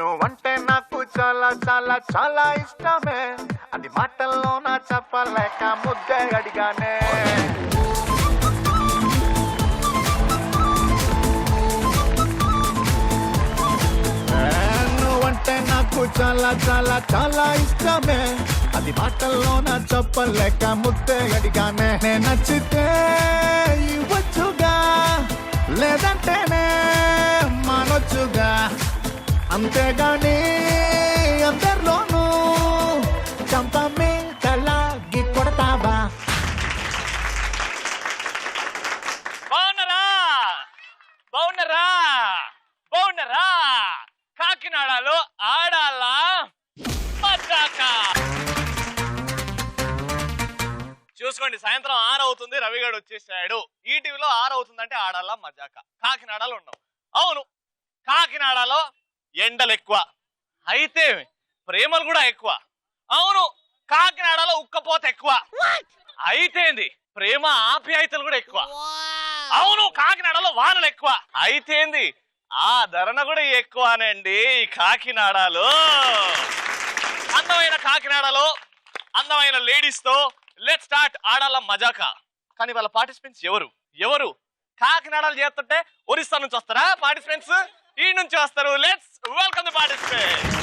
నువ్వంటే నాకు చాలా చాలా చాలా ఇష్టమే, అది మాటల్లో నా చెప్పలేక ముద్దే అడిగానే. నువ్వంటే నాకు చాలా చాలా చాలా ఇష్టమే, అది మాటల్లో నా చెప్పలేక ముద్దే అడిగానే. నేను నచ్చితే ఇవ్వచ్చుగా, లేదంటేనే మానొచ్చుగా, అంతేగాని అందరిలోనూ చంప మీదలాగి కొడతావా? బాగున్నారా బాగున్నారా బాగున్నారా? కాకినాడలో ఆడాలా మజాకా? చూసుకోండి, సాయంత్రం 6 అవుతుంది, రవిగాడు వచ్చేసాడు. ఈటీవీలో 6 అవుతుందంటే ఆడాలా మజాకా. కాకినాడలో ఉన్నాం. అవును, కాకినాడలో ఎండలు ఎక్కువ, అయితే ప్రేమలు కూడా ఎక్కువ. అవును, కాకినాడలో ఉక్కపోత ఎక్కువ, అయితేంది ప్రేమ ఆప్యాయతలు కూడా ఎక్కువ. అవును, కాకినాడలో వానలు ఎక్కువ, అయితేంది ఆదరణ కూడా ఎక్కువనండి ఈ కాకినాడలో. అందమైన కాకినాడలో అందమైన లేడీస్ తో లెట్స్ స్టార్ట్ ఆడాల మజాకా. కానీ వాళ్ళ పార్టిసిపెంట్స్ ఎవరు కాకినాడలో చేస్తుంటే ఒరిస్సా నుంచి వస్తారా పార్టిసిపెంట్స్? ఈ నుంచి వస్తారు. Let's welcome the participants.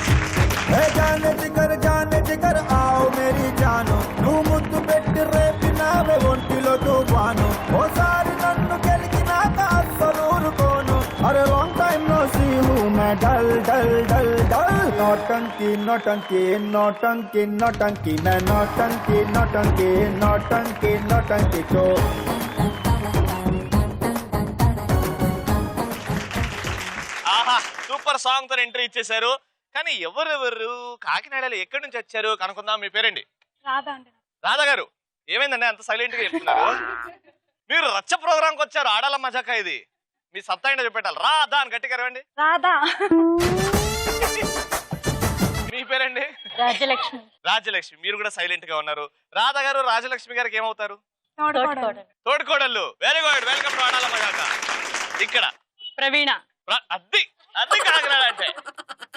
జానే జిగర్ జానే జిగర్ ఆవ్ మేరీ జాను, నువ్వు ముద్దు పెట్టి రేపినావే ఒంటిలో తుఫాను, ఓసారి నన్ను గెలికినాక అస్సలు ఊరుకోను. అరే లాంగ్ టైమ్ నో సీ హూ మే డల్ డల్ డల్ డల్, నోటంకి నోటంకి నోటంకి నోటంకి మే నోటంకి నోటంకి నోటంకి నోటంకి చో. ఆహా, సూపర్ సాంగ్ తో ఎంట్రీ ఇచ్చేశారు. కానీ ఎవరెవరు కాకినాడలో ఎక్కడి నుంచి వచ్చారు కనుక్కుందాం. మీ పేరండి? రాధా గారు. ఏమైందండి అంత సైలెంట్ గా చెప్తున్నారు? మీరు రచ్చ ప్రోగ్రామ్ కి వచ్చారు, ఆడాల మజాకా ఇది. మీ సత్తా ఏంటో చెప్పేటాలి. రాధా అని గట్టిగా రండి. రాధా. మీ పేరండి? రాజలక్ష్మి. రాజలక్ష్మి. మీరు కూడా సైలెంట్ గా ఉన్నారు. రాధా గారు రాజలక్ష్మి గారికి ఏమవుతారు? తోడుకోడళ్ళు. Very good, welcome to Aadala Majaka. ఇక్కడ ప్రవీణ. అద్ది అద్ది కాకినాడ అంటే.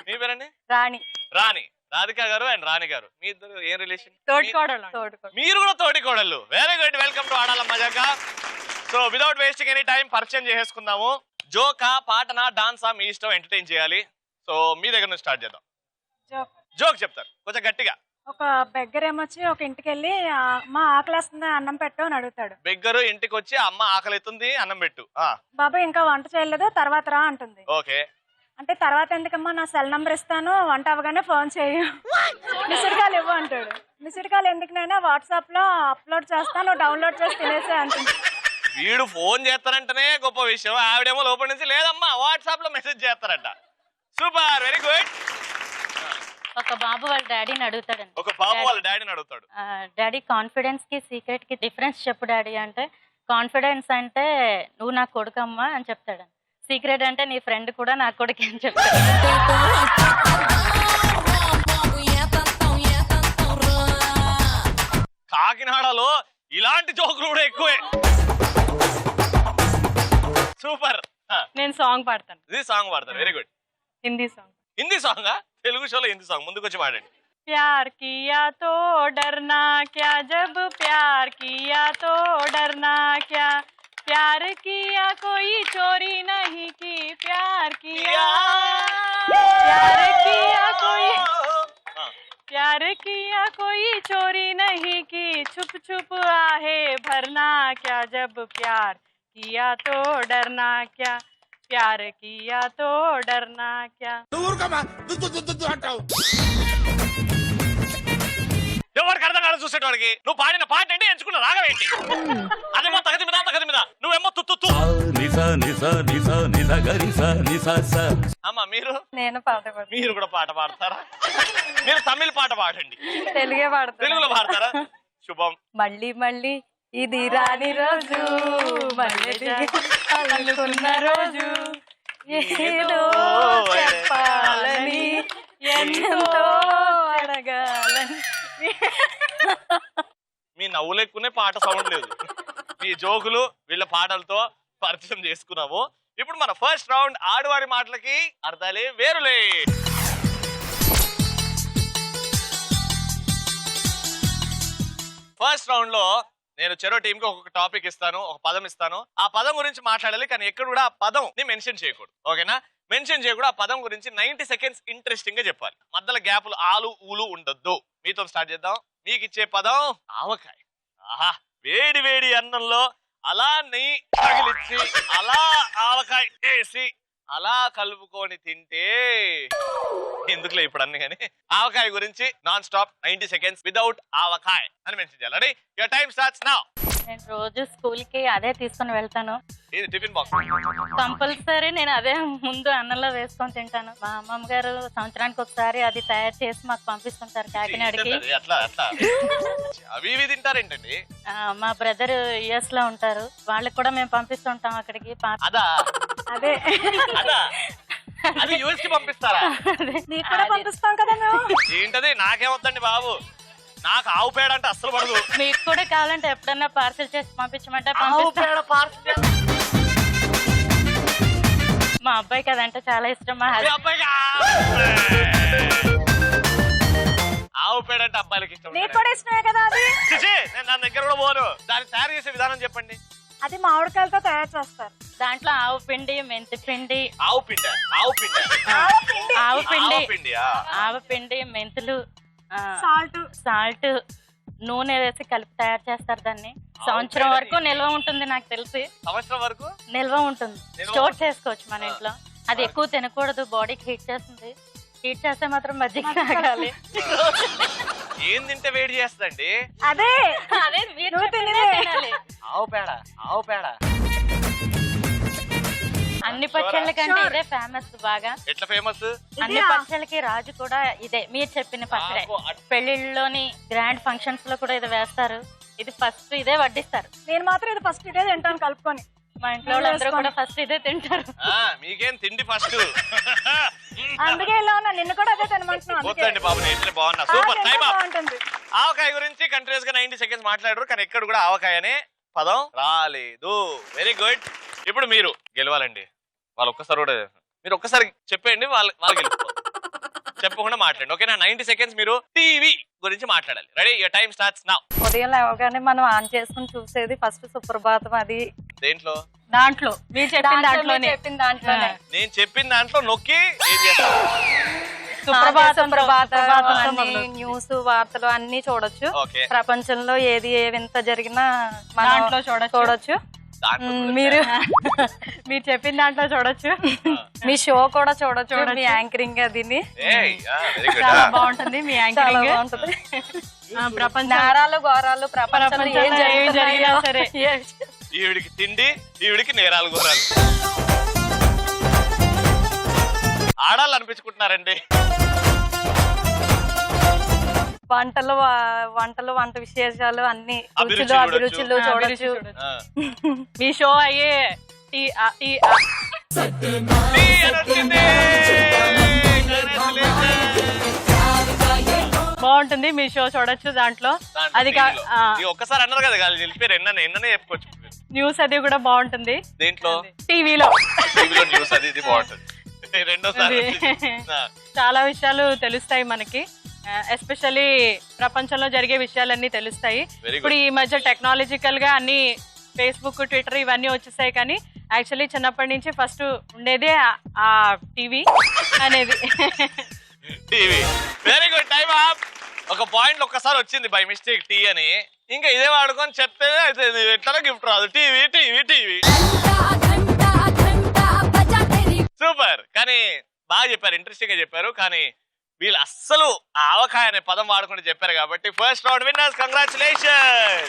మీ పేరండి? రాణి. రాణి. రాధిక గారు అండ్ రాణి గారు, మీ ఇద్దరు ఏం రిలేషన్? తోడుకోడళ్ళు. మీరు కూడా తోడుకోడళ్ళు. Very good, welcome to Aadala Majaka. So without wasting any time పరిచయం చేసేసుకుందాము. జోకా, పాటనా, డాన్సా మీ ఇష్టం, ఎంటర్టైన్ చేయాలి. సో మీ దగ్గర నుంచి స్టార్ట్ చేద్దాం. జోక్ చెప్తారు కొంచెం గట్టిగా. ఒక బెగ్గర్ ఏమొచ్చి ఒక ఇంటికి వెళ్ళి అమ్మ ఆకలేస్తుంది అన్నం పెట్టు అని అడుగుతాడు. బెగ్గరు ఇంటికి వచ్చి అమ్మ ఆకలిస్తుంది అన్నం పెట్టు. బాబా ఇంకా వంట చేయలేదు తర్వాత రా అంటుంది. ఓకే. అంటే తర్వాత ఎందుకమ్మా, నా సెల్ నంబర్ ఇస్తాను, వంట అవగానే ఫోన్ చేయు, మిస్డ్ కాల్ ఇవ్వు అంటాడు. మిస్డ్ కాల్ ఎందుకునైనా వాట్సాప్ లో అప్లోడ్ చేస్తాను, డౌన్లోడ్ చేసి తినేసే అంటుంది. వీడు ఫోన్ చేస్తారంటేనే గొప్ప విషయం, ఆవిడేమో లోపల నుంచి లేదమ్మా వాట్సాప్ లో మెసేజ్ చేస్తారంట. Super, very good. ఒక బాబు వాళ్ళ డాడీని అడుగుతాడండి. ఒక బాబు వాళ్ళ డాడీని అడుగుతాడు, డాడీ కాన్ఫిడెన్స్ కి సీక్రెట్ కి డిఫరెన్స్ చెప్పు డాడీ అంటే, కాన్ఫిడెన్స్ అంటే నువ్వు నా కొడుకమ్మా అని చెప్తాడు, సీక్రెట్ అంటే నీ ఫ్రెండ్ కూడా నా కొడుకు అని చెప్తాడు. కాకినాడలో ఇలాంటి జోకులు కూడా ఎక్కువే. సూపర్. నేను సాంగ్ పాడతాను. ఇది సాంగ్ పాడతాను. Very good. Hindi song. Hindi song? Telugu షోలో హిందీ సాంగ్ ముందుకు వచ్చి పాడండి. प्यार किया तो डरना क्या, जब प्यार किया तो डरना क्या, प्यार किया कोई चोरी नहीं की, प्यार किया कोई चोरी नहीं की, छुप छुप आहे भरना क्या, जब प्यार किया तो डरना क्या, प्यार किया तो डरना क्या. ఎవరికి అర్థం కాదు చూసేటవాడికి. నువ్వు పాడిన పాట అంటే ఎంచుకున్న రాగం ఏంటి? అదేమో తగది మీద నువ్వేమో తుత్తు. అమ్మా మీరు? నేను పాట పాడతాను. మీరు కూడా పాట పాడతారా? మీరు తమిళ పాట పాడండి. తెలుగే పాడతాను. తెలుగులో పాడతారా? శుభం. మళ్ళీ మళ్ళీ ఇది రాని రోజు, మళ్ళీ అనుకున్న రోజు, ఏదో చెప్పాలని ఎంతో అడగాలని. మీ నవ్వులెక్కునే పాట సౌండ్ లేదు. మీ జోకులు వీళ్ళ పాటలతో పరిచయం చేసుకున్నాము. ఇప్పుడు మన ఫస్ట్ రౌండ్ ఆడువారి మాటలకి అర్థాలే వేరులే. ఫస్ట్ రౌండ్ లో నేను చెరో టీమ్ కి ఒక్కొక్క టాపిక్ ఇస్తాను, ఒక పదం ఇస్తాను. ఆ పదం గురించి మాట్లాడాలి, కానీ ఎక్కడ కూడా ఆ పదం ని మెన్షన్ చేయకూడదు. ఓకేనా? మెన్షన్ చేయకూడదు. ఆ పదం గురించి 90 సెకండ్స్ ఇంట్రెస్టింగ్ గా చెప్పాలి. మధ్యలో గ్యాపులు ఆలు ఊలు ఉండొద్దు. మీతో స్టార్ట్ చేద్దాం. మీకు ఇచ్చే పదం ఆవకాయ. ఆహా, వేడి వేడి అన్నంలో అలా నెయ్యి తగిలిచ్చి అలా ఆవకాయ వేసి అలా కలుపుకొని తింటే ఎందుకులే ఇప్పుడు అన్ని, కానీ ఆవకాయ గురించి నాన్ స్టాప్ 90 సెకండ్స్ వితౌట్ ఆవకాయ అని మెన్షన్ చేయాలి. Ready? Your time starts now. నేను రోజు స్కూల్ కి అదే తీసుకొని వెళ్తాను. ఇది టిఫిన్ బాక్స్. కంపల్సరీ నేను అదే ముందు అన్నంలో వేసుకొని తింటాను. మా అమ్మమ్మ గారు సంవత్సరానికి ఒకసారి అది తయారు చేసి మాకు పంపిస్తుంటారు కాకినాడకి. అట్లా అట్లా అవి ఇవి తింటారేంటండి? మా బ్రదర్ యుఎస్ లో ఉంటారు, వాళ్ళకి కూడా మేము పంపిస్తుంటాం అక్కడికి. అదా అదే అదా అది యూఎస్ కి పంపిస్తారా? నీకు కూడా పంపిస్తాం కదా మేము. ఏంటది? నాకేమొద్దండి బాబు, నాకు ఆవు పేడ అంటే అస్సలు పడదు. మీకు కూడా కావాలంటే ఎప్పుడన్నా పార్సల్ చేసి పంపించమంటే మా అబ్బాయికి అదంటే చాలా ఇష్టం. మా అబ్బాయికి ఆవు పేడ అంటే అబ్బాయిలకి ఇష్టం. నీకు కూడా ఇష్టమే కదా అది? నేను నా దగ్గర కూడా పోను. దాన్ని తయారు చేసే విధానం చెప్పండి. అది మామిడికాయలతో తయారు చేస్తారు. దాంట్లో ఆవు పిండి, మెంతి పిండి, ఆవు పిండి ఆవు పిండి, ఆవు పిండి, మెంతులు, సాల్ట్, నూనె వేసి కలిపి తయారు చేస్తారు. దాన్ని సంవత్సరం వరకు నిల్వ ఉంటుంది. నాకు తెలిసి సంవత్సరం వరకు నిల్వ ఉంటుంది. స్టోర్ చేసుకోవచ్చు మన ఇంట్లో. అది ఎక్కువ తినకూడదు, బాడీకి హీట్ చేస్తుంది. హీట్ చేస్తే మాత్రం మజ్జిగ తాగాలి. ఏం తింటే వేడి చేస్తండి? అదే అదే మీరు తినాలి. ఆవు పేడ అన్ని పచ్చళ్ళ కంటే ఇదే ఫేమస్. బాగా ఎట్లా ఫేమస్? అన్ని పచ్చళ్ళకి రాజు కూడా ఇదే, మీరు చెప్పిన పచ్చడే. పెళ్లిళ్ళలోని గ్రాండ్ ఫంక్షన్స్ లో కూడా ఇది వేస్తారు. ఇది ఫస్ట్ ఇదే వడ్డిస్తారు. నేను మాత్రం ఇది ఫస్ట్ ఇదే తింటాను కలుపుకొని. మా ఇంట్లో వాళ్ళందరూ కూడా ఫస్ట్ ఇదే తింటారు. మీకేం తిండి ఫస్ట్? అందుకే ఇలా ఉన్నా, నిన్ను కూడా అదే తినమంటున్నాను. బాబు నేను బాగున్నా. సూపర్. Time up. ఆవకాయ గురించి కంటిన్యూస్ గా 90 సెకండ్స్ మాట్లాడరు, కానీ ఎక్కడ కూడా ఆవకాయ అనే పదం రాలేదు. Very good. ఇప్పుడు మీరు గెలవాలండి. వాళ్ళు ఒక్కసారి కూడా మీరు ఒక్కసారి చెప్పండి, వాళ్ళు గెలుస్తారు. చెప్పకుండా మాట్లాడండి. ఓకేనా? 90 సెకండ్స్ మీరు టీవీ గురించి మాట్లాడాలి. Ready? Your time starts now. ఉదయం లేవగానే మనం ఆన్ చేసుకుని చూసేది ఫస్ట్ సుప్రభాతం. అది దేంట్లో? దాంట్లో మీరు చెప్పిన దాంట్లోనే. నేను చెప్పిన దాంట్లో నొక్కి ఏం చేస్తాను? సుప్రభాతం న్యూస్, వార్తలు అన్ని చూడొచ్చు. ఓకే. ప్రపంచంలో ఏది ఏ వింత జరిగినా దాంట్లో చూడొచ్చు. మీరు చెప్పిన దాంట్లో చూడొచ్చు. మీ షో కూడా చూడొచ్చు. మీ యాంకరింగ్ అదిని చాలా బాగుంటుంది. మీ యాంకరింగ్ బాగుంటుంది. నేరాలు ఘోరాలు ప్రపంచంలో ఏం జరిగినా సరే. ఈవిడికి తిండి, ఈవిడికి నేరాలు ఘోరాలు. ఆడాలి అనిపించుకుంటున్నారండి. వంటలు వంట విశేషాలు అన్ని రుచులు అభిరుచులు చూడొచ్చు. మీ షో అయ్యే బాగుంటుంది. మీ షో చూడొచ్చు దాంట్లో. అది ఒక్కసారి అన్నారు కదా, వెళ్ళిపోయారు. ఎన్ననే చెప్పుకోవచ్చు. న్యూస్ అది కూడా బాగుంటుంది. దేంట్లో? టీవీలో న్యూస్ అది బాగుంటుంది. రెండోసారి చాలా విషయాలు తెలుస్తాయి మనకి. ఎస్పెషల్లీ ప్రపంచంలో జరిగే విషయాలన్నీ తెలుస్తాయి. ఇప్పుడు ఈ మధ్య టెక్నాలజికల్ గా అన్ని ఫేస్బుక్, ట్విట్టర్ ఇవన్నీ వచ్చేసాయి, కానీ యాక్చువల్లీ చిన్నప్పటి నుంచి ఫస్ట్ ఉండేదే ఆ టీవీ అనేది. TV. Very good. Time up. ఒక పాయింట్ ఒక్కసారి వచ్చింది బై మిస్టేక్ టీ అని, ఇంకా ఇదే వాడుకొని చెప్తే ఎట్లా గిఫ్ట్ రాదు. TV TV TV. సూపర్. కానీ బాగా చెప్పారు, ఇంట్రెస్టింగ్ గా చెప్పారు. కానీ వీళ్ళు అస్సలు ఆవకాయ అనే పదం వాడుకుంటూ చెప్పారు కాబట్టి first round winners. Congratulation.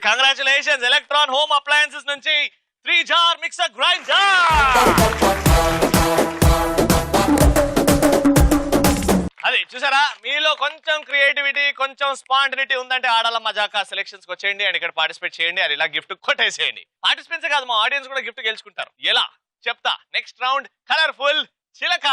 Congratulations. Electron home appliances నుంచి 3 జార్ మిక్సర్ గ్రైండర్. అది చూసారా, మీలో కొంచెం క్రియేటివిటీ, కొంచెం స్పాంటనిటీ ఉందంటే ఆడాల మజాకా సెలెక్షన్స్ వచ్చేయండి అండ్ ఇక్కడ పార్టిసిపేట్ చేయండి. అది ఇలా గిఫ్ట్ కొట్టేసేయండి. పార్టిసిపెంట్స్ కాదు, మా ఆడియన్స్ కూడా గిఫ్ట్ గెలుచుకుంటారు. ఎలా చెప్తా. నెక్స్ట్ రౌండ్ కలర్ఫుల్ చిలక.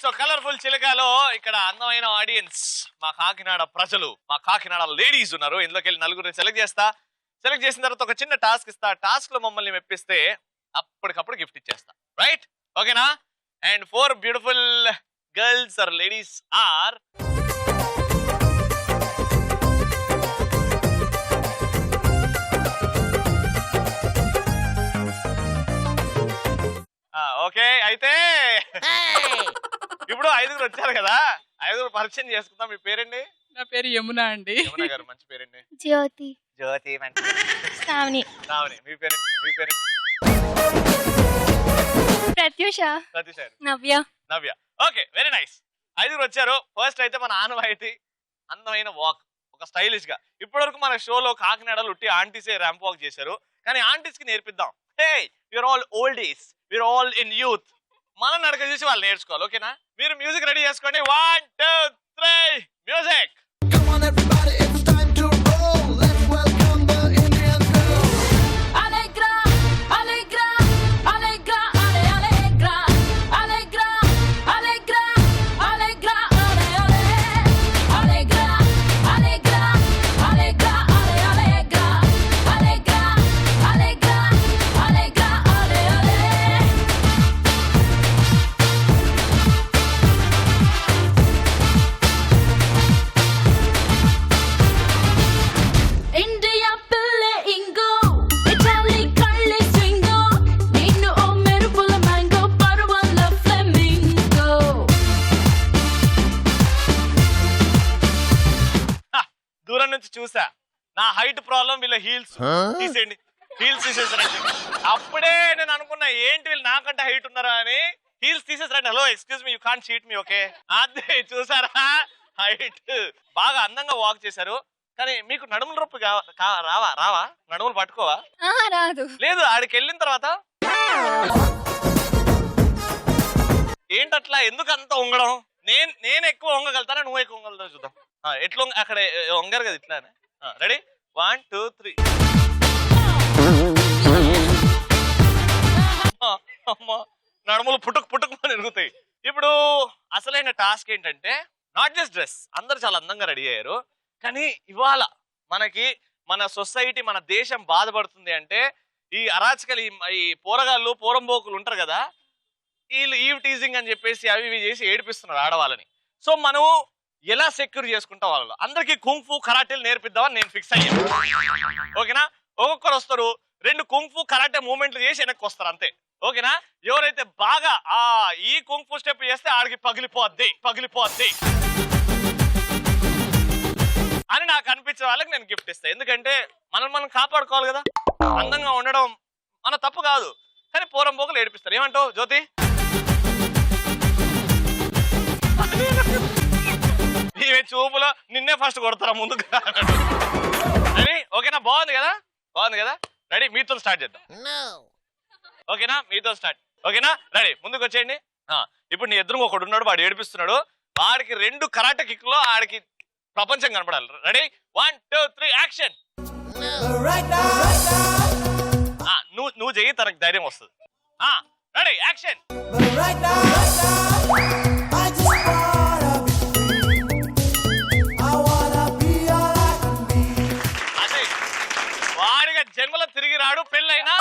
సో కలర్ఫుల్ చిలకలో ఇక్కడ అందమైన ఆడియన్స్, మా కాకినాడ ప్రజలు, మా కాకినాడ లేడీస్ ఉన్నారు. ఇందులోకి వెళ్ళి 4 సెలెక్ట్ చేస్తా. సెలెక్ట్ చేసిన తర్వాత ఒక చిన్న టాస్క్ ఇస్తా, టాస్క్ లో మమ్మల్ని మెప్పిస్తే అప్పటికప్పుడు గిఫ్ట్ ఇచ్చేస్తా, రైట్? ఓకేనా? And 4 beautiful girls or ladies are okay. అయితే ఇప్పుడు 5గురు వచ్చారు కదా, 5గురు పరిచయం చేసుకుందాం. మీ పేరండి? నా పేరు యమున అండి. యమున గారు, మంచి పేరండి. జ్యోతి, జ్యోతి, మంచి. శ్రావణి, శ్రావణి. మీ పేరండి? మీ పేరండి? Pratyusha, Pratyusha. Navya. Navya. Okay, very nice. 5గురు వచ్చారు. ఫస్ట్ అయితే మన ఆనవాయితీ అందమైన వాక్, ఒక స్టైలిష్ గా. ఇప్పటివరకు మన షోలో కాకినాడలో ఉట్టి ఆంటీసే ర్యాంప్ వాక్ చేశారు, కానీ ఆంటీస్ కి నేర్పిద్దాం. Hey, you're all oldies, we're all in youth. మన నడక చూసి వాళ్ళు నేర్చుకోవాలి, ఓకేనా? మీరు మ్యూజిక్ రెడీ చేసుకోండి. 1 2 3 music. Come on everybody, it's time to roll. Let's welcome the Indian girl. Allegra, allegra, allegra, ale allegra, allegra, allegra, allegra, ale ale, allegra, allegra, allegra, ale allegra, allegra, allegra, allegra, ale ale. India pille ingo, Italy kalle swingo, ninnu o merupula mango, parvalla flamingo. దూరం నుంచి చూసా, నా height problem, వీళ్ళ heels తీసేయండి. Heels తీసేసారండి. అప్పుడే నేను అనుకున్నా ఏంటి వీళ్ళు నాకంటే హైట్ ఉన్నారా అని. హీల్స్ తీసేసారండి. Hello, excuse me, you can't cheat me, okay? అదే చూసారా, హైట్. బాగా అందంగా వాక్ చేశారు. కానీ మీకు నడుముల రొప్పి రావా? నడుములు పట్టుకోవా? రాదు. లేదు, ఆడికి వెళ్ళిన తర్వాత ఏంటట్లా, ఎందుకు అంత వంగడం? నేను ఎక్కువ వంగగలుగుతానా, నువ్వు ఎక్కువ వంగలుగుతావు? చూద్దాం. ఎట్లా అక్కడ వంగారు కదా, ఇట్లానే. రెడీ? 1 2 3. అమ్మా, నడుములు పుట్టుకు ఎరుగుతాయి. ఇప్పుడు అసలైన టాస్క్ ఏంటంటే, నాట్ జస్ట్ డ్రెస్. అందరు చాలా అందంగా రెడీ అయ్యారు, కానీ ఇవాళ మనకి మన సొసైటీ, మన దేశం బాధపడుతుంది అంటే ఈ అరాచకలు, ఈ పోరగాళ్ళు, పోరంబోకులు ఉంటారు కదా, వీళ్ళు ఈవ్ టీజింగ్ అని చెప్పేసి అవి ఇవి చేసి ఏడిపిస్తున్నారు ఆడవాళ్ళని. సో మనం ఎలా సెక్యూర్ చేసుకుంటాం వాళ్ళు? అందరికీ కుంఫు కరాటేలు నేర్పిద్దామని నేను ఫిక్స్ అయ్యాను, ఓకేనా? ఒక్కొక్కరు వస్తారు, 2 కుంఫు కరాటే మూమెంట్లు చేసి వెనక్కి వస్తారు, అంతే, ఓకేనా? ఎవరైతే బాగా ఈ కుంఫు స్టెప్ చేస్తే ఆడికి పగిలిపోద్ది అని నాకు అనిపించే వాళ్ళకి నేను గిఫ్ట్ ఇస్తాను. ఎందుకంటే మనం కాపాడుకోవాలి కదా. అందంగా ఉండడం మన తప్పు కాదు, కానీ పోరంబోకులు ఏడిపిస్తారు. ఏమంటావు జ్యోతి? ఈమె చూపులో నిన్నే ఫస్ట్ కొడతారా ముందుకు? రెడీ? ఓకేనా? బాగుంది కదా? రెడీ? మీతో స్టార్ట్ చేద్దాం, ఓకేనా? మీతో స్టార్ట్, ఓకేనా? రెడీ? ముందుకు వచ్చేయండి. ఇప్పుడు నీ ఎదురు ఒకడు ఉన్నాడు, వాడు ఏడిపిస్తున్నాడు. వాడికి 2 కరాటే కిక్లో ఆడికి ప్రపంచం కనపడాలి. రెడీ? 1 2 3 యాక్షన్. నువ్వు చెయ్యి, తనకు ధైర్యం వస్తుంది. రెడీ? యాక్షన్. అదే, వాడిగా జన్మలో తిరిగి రాడు, పెళ్ళైనా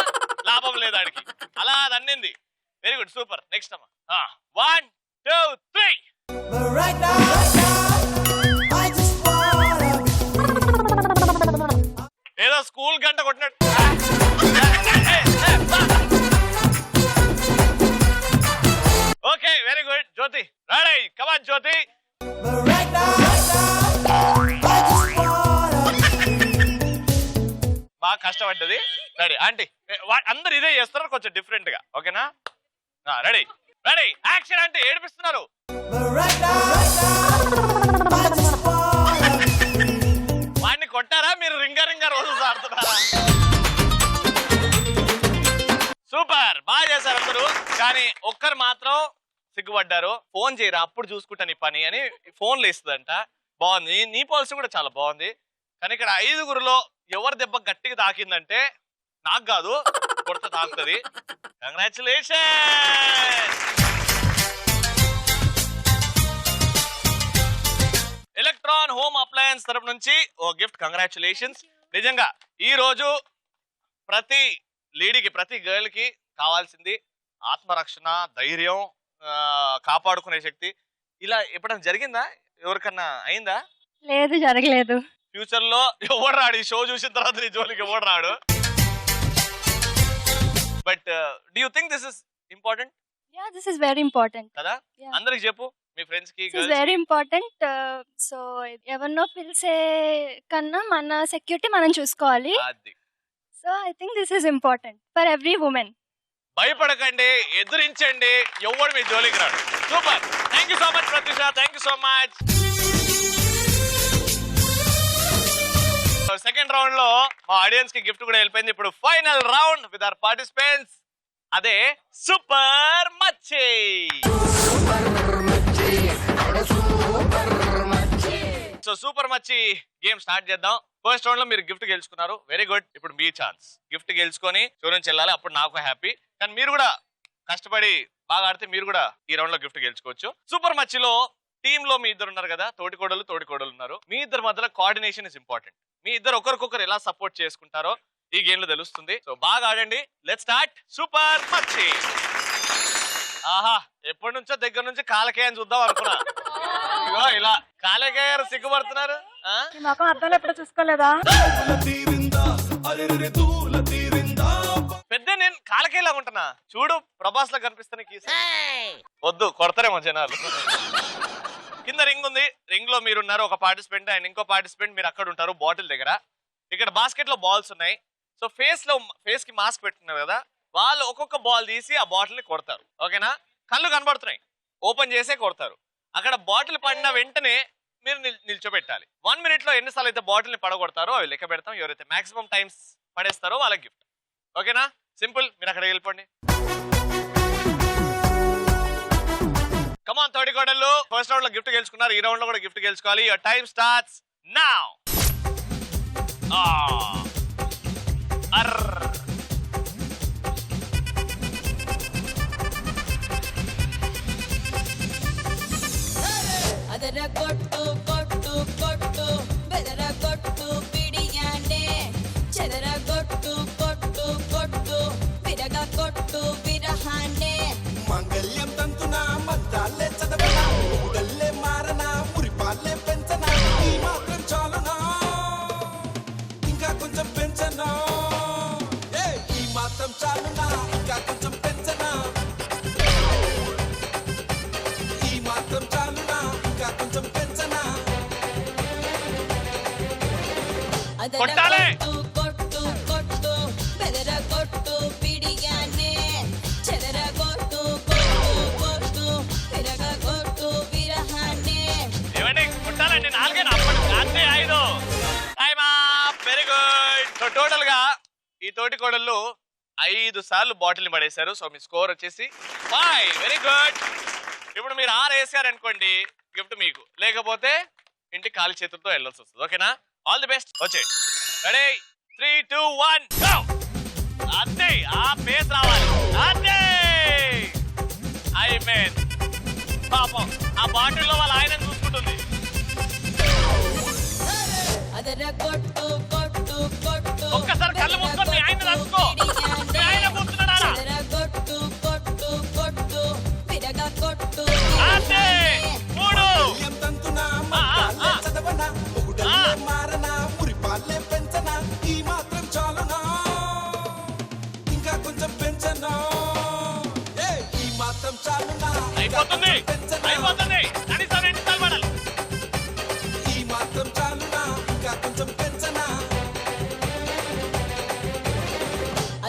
లాభం లేదు ఆడికి. అలా అది అన్నింది. Very good, super. నెక్స్ట్ అమ్మా. 1 2 3. ఏదో స్కూల్ గంట కొట్టినట్టు. Okay, very good. Jyothi ready? Come on Jyothi. బాగా కష్టపడ్డది. రెడీ? ఆంటీ అందరు ఇదే చేస్తున్నారు, కొంచెం డిఫరెంట్ గా, ఓకేనా? రెడీ? యాక్షన్. అంటే ఏడిపిస్తున్నారు. వాడిని కొట్టారా మీరు? రింగా రోజు ఆడుతున్నారా? సూపర్, బాగా చేశారు అందరూ. కానీ ఒక్కరు మాత్రం సిగ్గుపడ్డారు. ఫోన్ చేయరా, అప్పుడు చూసుకుంటా నీ పని అని ఫోన్లు ఇస్తుందంట. బాగుంది, నీ పాలసీ కూడా చాలా బాగుంది. కానీ ఇక్కడ 5గురిలో ఎవరి దెబ్బ గట్టిగా తాకిందంటే నాకు కాదు, కొడత తాకుతుంది. కంగ్రాచులేషన్. ఎలక్ట్రాన్ హోమ్ అప్లయన్స్ తరపు నుంచి ఓ గిఫ్ట్. కంగ్రాచులేషన్స్. నిజంగా ఈ రోజు ప్రతి లేడీకి ప్రతి గర్ల్ కి కావాల్సింది ఆత్మరక్షణ, ధైర్యం, కాపాడుకునే శక్తి. ఇలా ఎప్పుడైనా జరిగిందా? ఎవరికన్నా అయిందా? లేదు, జరగలేదు. ఫ్యూచర్ లో ఎవడు రాడు, ఈ షో చూసిన తర్వాత నీ జోలికి ఎవడు రాడు. But do you think this is important? Yeah, this is very important. కదా? Yeah. అందరికి చెప్పు, మీ ఫ్రెండ్స్ కి, This is girls very important. So ఎవరినో పిలిచే కన్నా మన సెక్యూరిటీ మనం చూసుకోవాలి. అది. So I think this is important for every women. భయపడకండి, ఎదురించండి, ఎవడు మీ జోలికి రాడు. Super. Thank you so much Pratyusha, thank you so much. Second round లో మా ఆడియన్స్ కి గిఫ్ట్ కూడా వెళ్ళిపోయింది. ఇప్పుడు final round with our participants, అదే సూపర్ మచ్చి. సో సూపర్ మచ్చి గేమ్ స్టార్ట్ చేద్దాం. ఫస్ట్ రౌండ్ లో మీరు గిఫ్ట్ గెలుచుకున్నారు, వెరీ గుడ్. ఇప్పుడు మీ ఛాన్స్ గిఫ్ట్ గెలుచుకొని షో నుంచి వెళ్ళాలి, అప్పుడు నాకు హ్యాపీ. కానీ మీరు కూడా కష్టపడి బాగా ఆడితే మీరు కూడా ఈ రౌండ్ లో గిఫ్ట్ గెలుచుకోవచ్చు. సూపర్ మచ్చిలో టీమ్ లో మీ ఇద్దరు ఉన్నారు కదా, తోటికోడలు ఉన్నారు. మీ ఇద్దరు మధ్యలో కోఆర్డినేషన్ ఇస్ ఇంపార్టెంట్. మీ ఇద్దరు ఒకరికొకరు ఎలా సపోర్ట్ చేసుకుంటారో ఈ గేమ్ లో తెలుస్తుంది. సో బాగా ఆడండి. లెట్స్ స్టార్ట్ సూపర్ మచ్చి. ఆహా, ఎప్పటి నుంచో దగ్గర నుంచి కాలకేయని చూద్దాం అనుకున్నా. ఇగో ఇలా కాలకేయ సిగ్గుపడుతున్నారు. మొఖం అర్థం ఎప్పుడు చూసుకోలేదా? పెద్ద నేను కాలకేయలాగా ఉంటున్నా చూడు, ప్రభాస్ లా కనిపిస్తాను. వద్దు, కొడతారేమో జనాలు. కింద రింగ్ ఉంది, రింగ్ లో మీరున్నారు, ఒక పార్టిసిపెంట్ అండ్ ఇంకో పార్టిసిపెంట్ మీరు అక్కడ ఉంటారు బాటిల్ దగ్గర. ఇక్కడ బాస్కెట్ లో బాల్స్ ఉన్నాయి. సో ఫేస్ కి మాస్క్ పెట్టుకున్నారు కదా, వాళ్ళు ఒక్కొక్క బాల్ తీసి ఆ బాటిల్ ని కొడతారు. ఓకేనా? కళ్ళు కనబడుతున్నాయి, ఓపెన్ చేసే కొడతారు. అక్కడ బాటిల్ పడిన వెంటనే మీరు నిల్చోబెట్టాలి. 1 minute లో ఎన్నిసార్లు అయితే బాటిల్ ని పడగొడతారో అవి లెక్క పెడతాం. ఎవరైతే మాక్సిమం టైమ్స్ పడేస్తారో వాళ్ళకి గిఫ్ట్. ఓకేనా? సింపుల్. మీరు అక్కడ వెళ్ళిపోండి. కమాన్ తోడికోడళ్ళు, ఫస్ట్ రౌండ్ లో గిఫ్ట్ గెలుచుకున్నారు, ఈ రౌండ్ లో కూడా గిఫ్ట్ గెలుచుకోవాలి. Your time starts now. ಅದರ ಕೊಟ್ಟು ಕೊಟ್ಟು ಕೊಟ್ಟು ಬೆದರ ಕೊಟ್ಟು ಬಿಡಿಯಾನೆ ಚದರ ಕೊಟ್ಟು ಕೊಟ್ಟು ಕೊಟ್ಟು ವಿರಗ ಕೊಟ್ಟು ವಿರಹಾನೆ మంగళ్యం తంతున మద్దాలే చదవనా, ఊడల్లే మారనా, మురిపాలే పెంచనా, ఈ మాత్రం చాలునా, ఇంకా కొంచెం పెంచనా, ఈ మాత్రం చాలునా, ఇంకా కొంచెం పెంచనా, ఈ మాత్రం చాలునా, ఇంకా కొంచెం పెంచనా. ಅದರ ಕೊಟ್ಟಾಲೆ. ಕೊಟ್ಟು ಕೊಟ್ಟು ಕೊಟ್ಟು ಬೆದರ ಕೊಟ್ಟು ಬಿಡಿಯಾನೆ ಚದರ ಕೊಟ್ಟು ಕೊಟ್ಟು ಕೊಟ್ಟು ವಿರಗ ಕೊಟ್ಟು ವಿರಹಾನೆ ఏమండి కొట్టాలండి? 4 అప్పటి 5. Very good. సో టోటల్ గా ఈ తోటికోడళ్ళు 5 సార్లు బాటిల్ ని పడేశారు. సో మీ స్కోర్ వచ్చేసి 5. Very good. ఇప్పుడు మీరు 6 వేసారనుకోండి, గిఫ్ట్ మీకు, లేకపోతే ఇంటి ఖాళీ చేతులతో వెళ్ళాల్సి వస్తుంది. ఓకేనా? All the best. వచ్చే రెడీ 3, 2, 1 గో. అంతే, ఆ పేస్ రావాలి. అంతే. పాపం ఆ బాటిల్లో వాళ్ళ ఆయన చూసుకుంటుంది. ಅದರ ಕೊಟ್ಟು ಕೊಟ್ಟು ಕೊಟ್ಟು ఒక్కసారి కళ్ళు మూసుకొని మీ ఆయన తలుచుకో. మీ ఆయన కూర్చున్నాడా? ಚದರ ಕೊಟ್ಟು ಕೊಟ್ಟು ಕೊಟ್ಟು ವಿರಗ ಕೊಟ್ಟು అంతే. 3. మంగళ్యం తంతున మద్దాలే చదవనా, ఊడల్లే మారనా, మురిపాలే పెంచనా, ఈ మాత్రం చాలునా, ఇంకా కొంచెం పెంచనా, ఈ మాత్రం చాలునా, అయిపోతుంది, అయిపోతుంది. కనీసం 2 సార్లు పడాలి. ఈ మాత్రం చాలునా, ఇంకా కొంచెం పెంచనా.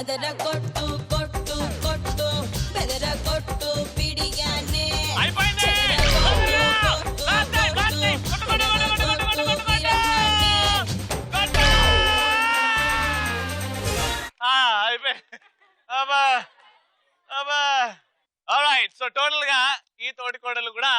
ಅದರ ಕೊಟ್ಟು ಕೊಟ್ಟು కొట్టు ಬೆದರ ಕೊಟ್ಟು ಬಿಡಿಯಾನೆ అయిపోయింది. ఆల్రైట్. సో టోటల్ గా ఈ తోటికోడలు కూడా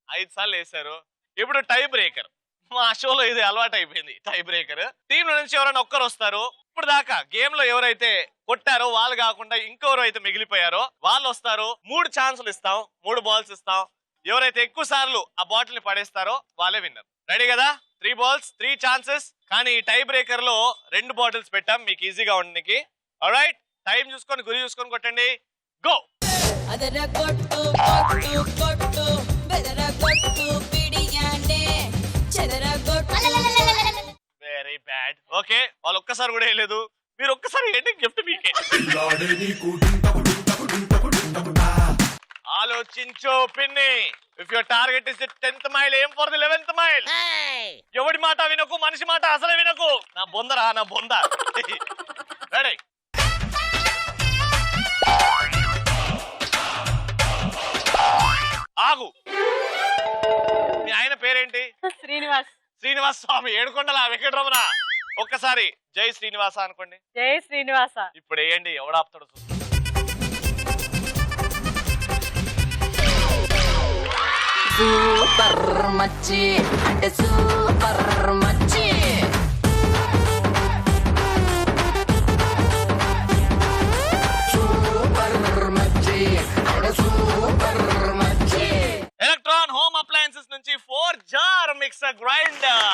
5 సార్లు వేశారు. ఇప్పుడు టై బ్రేకర్. మా షోలో ఇది అలవాటు అయిపోయింది, టై బ్రేకర్. టీం నుంచి ఎవరైనా ఒక్కరు వస్తారు. ఇప్పుడు దాకా గేమ్ లో ఎవరైతే కొట్టారో వాళ్ళు కాకుండా ఇంకెవరు అయితే మిగిలిపోయారో వాళ్ళు వస్తారు. 3 ఛాన్సులు ఇస్తాం, 3 బాల్స్ ఇస్తాం. ఎవరైతే ఎక్కువ సార్లు ఆ బాటిల్ ని పడేస్తారో వాళ్ళే విన్నర్. రెడీ కదా? 3 balls 3 chances. కానీ ఈ టై బ్రేకర్ లో 2 బాటిల్స్ పెట్టాం మీకు ఈజీగా ఉండడానికి. ఆల్రైట్, టైం చూసుకొని గురి చూసుకొని కొట్టండి. గో. ಅದರ ಕೊಟ್ಟು ಕೊಟ್ಟು ಕೊಟ್ಟು ಬೆದರ ಕೊಟ್ಟು ಬಿಡಿಯಾನೆ చెదర కొట్టు. Very bad. ఓకే, వాళ్ళు ఒక్కసారి కూడా వేయలేదు. మీరు ఒక్కసారి ఏంటి గిఫ్ట్ మీకే. ఆలోచించో పిన్ని. If your target is the 10th mile, ఏం ఫర్ ది 11th మైల్. ఎవడి మాట వినకు, మనిషి మాట అసలే వినకు. నా బొందరా, నా బొంద. రెడీ. ఆగు. మీ ఆయన పేరేంటి? శ్రీనివాస్. శ్రీనివాస్ స్వామి, ఏడుకొండల వెంకటరమణ. ఒక్కసారి జై శ్రీనివాస అనుకోండి. జై శ్రీనివాస. ఇప్పుడు వేయండి, ఎవడాపుతాడు చూద్దాం. సూపర్ మచ్చి అంటే సూపర్ మచ్చి. సూపర్ మచ్చి అంటే సూపర్ మచ్చి. ఎలక్ట్రాన్ హోమ్ అప్లయన్సెస్ నుంచి 4 జార్ మిక్సర్ గ్రైండర్.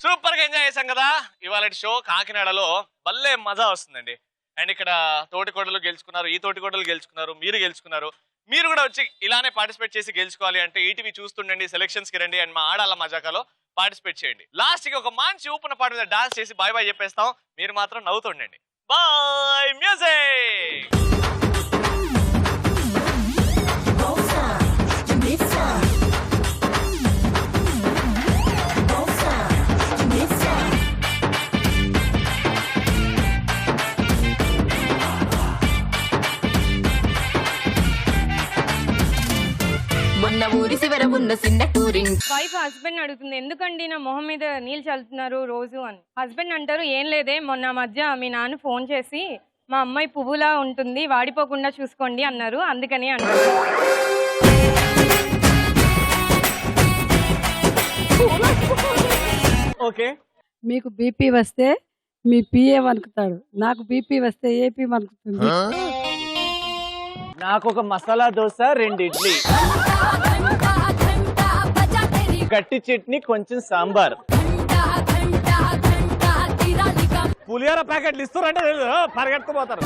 సూపర్ గా ఎంజాయ్ చేశాం కదా. ఇవాళ షో కాకినాడలో భలే మజా వస్తుందండి. అండ్ ఇక్కడ తోటికోడలు గెలుచుకున్నారు, ఈ తోటికోడలు గెలుచుకున్నారు, మీరు గెలుచుకున్నారు. మీరు కూడా వచ్చి ఇలానే పార్టిసిపేట్ చేసి గెలుచుకోవాలి అంటే ఈటీవీ చూస్తుండండి, సెలక్షన్స్ కి రండి అండ్ మా ఆడాల మజాకాలో పార్టిసిపేట్ చేయండి. లాస్ట్ కి ఒక మంచి ఊపిన పాట మీద డాన్స్ చేసి బాయ్ బాయ్ చెప్పేస్తాం. మీరు మాత్రం నవ్వుతుండండి. బాయ్. మ్యూజిక్. మొన్న ఊరి చివర ఉన్న చిన్న టూరింగ్. వైఫ్ హస్బెండ్ అడుగుతుంది, ఎందుకండి నా మొహం మీద నీళ్ళు చల్లుతున్నారు రోజు అని. హస్బెండ్ అంటారు, ఏం లేదే, మొన్న మధ్య మీ నాన్న ఫోన్ చేసి మా అమ్మాయి పువ్వులా ఉంటుంది వాడిపోకుండా చూసుకోండి అన్నారు, అందుకని అంటారు. ఓకే. మీకు బీపీ వస్తే మీ పిఏ వణుకుతాడు, నాకు బీపీ వస్తే ఏపీ వణుకుతుంది. నాకు ఒక మసాలా దోశ, 2 ఇడ్లీ, గట్టి చట్నీ, కొంచెం సాంబార్. పులిహోర ప్యాకెట్లు ఇస్తారంటే పరిగెత్తుకుపోతారు.